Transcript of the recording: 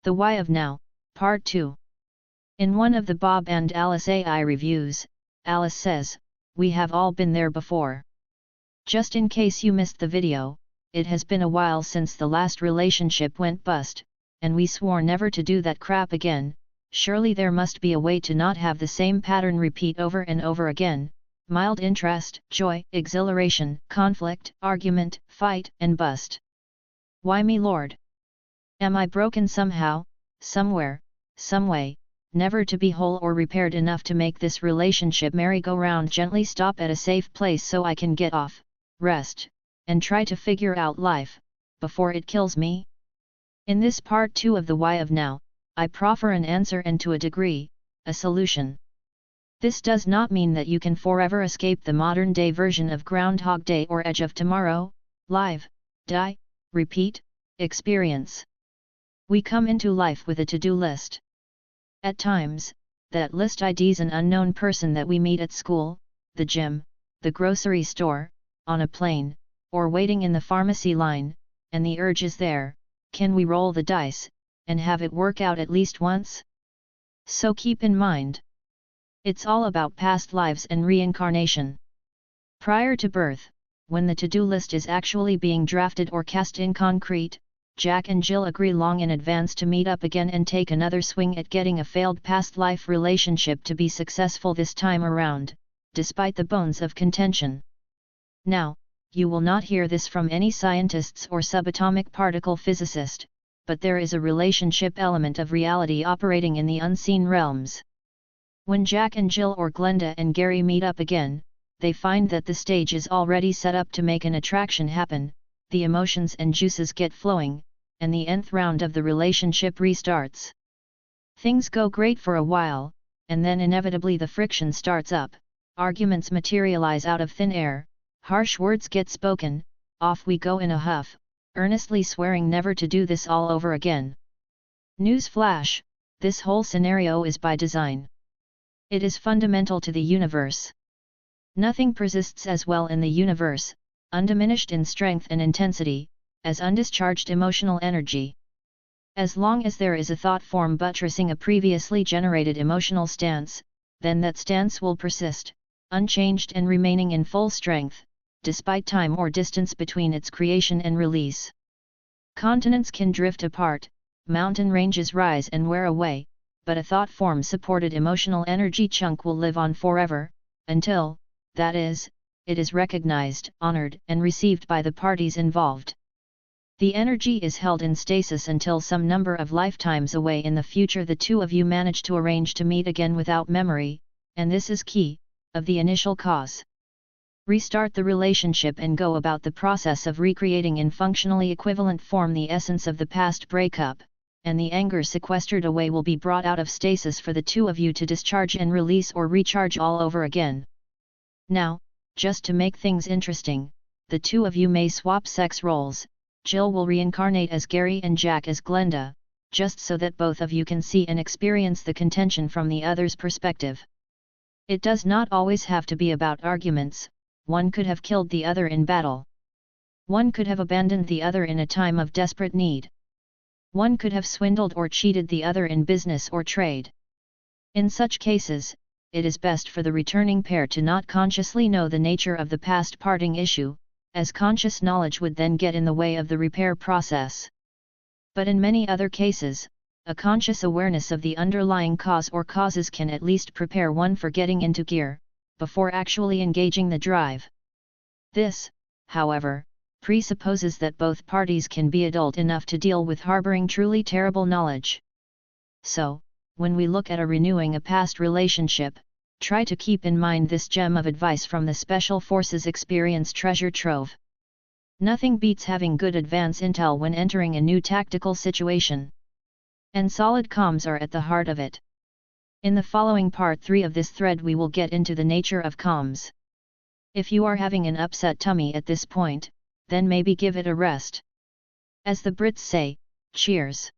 The Why of Now, Part 2. In one of the Bob and Alice AI reviews, Alice says, "We have all been there before. Just in case you missed the video, it has been a while since the last relationship went bust, and we swore never to do that crap again. Surely there must be a way to not have the same pattern repeat over and over again. Mild interest, joy, exhilaration, conflict, argument, fight, and bust. Why me, Lord? Am I broken somehow, somewhere, someway, never to be whole or repaired enough to make this relationship merry-go-round gently stop at a safe place so I can get off, rest, and try to figure out life, before it kills me?" In this part 2 of the Why of Now, I proffer an answer and to a degree, a solution. This does not mean that you can forever escape the modern-day version of Groundhog Day or Edge of Tomorrow, live, die, repeat, experience. We come into life with a to-do list. At times, that list IDs an unknown person that we meet at school, the gym, the grocery store, on a plane, or waiting in the pharmacy line, and the urge is there, can we roll the dice, and have it work out at least once? So keep in mind, it's all about past lives and reincarnation. Prior to birth, when the to-do list is actually being drafted or cast in concrete, Jack and Jill agree long in advance to meet up again and take another swing at getting a failed past life relationship to be successful this time around, despite the bones of contention. Now, you will not hear this from any scientists or subatomic particle physicist, but there is a relationship element of reality operating in the unseen realms. When Jack and Jill or Glenda and Gary meet up again, they find that the stage is already set up to make an attraction happen, the emotions and juices get flowing, and the nth round of the relationship restarts. Things go great for a while, and then inevitably the friction starts up, arguments materialize out of thin air, harsh words get spoken, off we go in a huff, earnestly swearing never to do this all over again. Newsflash, this whole scenario is by design. It is fundamental to the universe. Nothing persists as well in the universe, undiminished in strength and intensity, as undischarged emotional energy. As long as there is a thought form buttressing a previously generated emotional stance, then that stance will persist, unchanged and remaining in full strength, despite time or distance between its creation and release. Continents can drift apart, mountain ranges rise and wear away, but a thought form supported emotional energy chunk will live on forever, until, that is, it is recognized, honored, and received by the parties involved. The energy is held in stasis until some number of lifetimes away in the future the two of you manage to arrange to meet again without memory, and this is key, of the initial cause. Restart the relationship and go about the process of recreating in functionally equivalent form the essence of the past breakup, and the anger sequestered away will be brought out of stasis for the two of you to discharge and release or recharge all over again. Now, just to make things interesting, the two of you may swap sex roles. Jill will reincarnate as Gary and Jack as Glenda, just so that both of you can see and experience the contention from the other's perspective. It does not always have to be about arguments. One could have killed the other in battle. One could have abandoned the other in a time of desperate need. One could have swindled or cheated the other in business or trade. In such cases, it is best for the returning pair to not consciously know the nature of the past parting issue, as conscious knowledge would then get in the way of the repair process. But in many other cases, a conscious awareness of the underlying cause or causes can at least prepare one for getting into gear, before actually engaging the drive. This, however, presupposes that both parties can be adult enough to deal with harboring truly terrible knowledge. So, when we look at renewing a past relationship, try to keep in mind this gem of advice from the Special Forces Experience Treasure Trove. Nothing beats having good advance intel when entering a new tactical situation. And solid comms are at the heart of it. In the following part 3 of this thread we will get into the nature of comms. If you are having an upset tummy at this point, then maybe give it a rest. As the Brits say, cheers.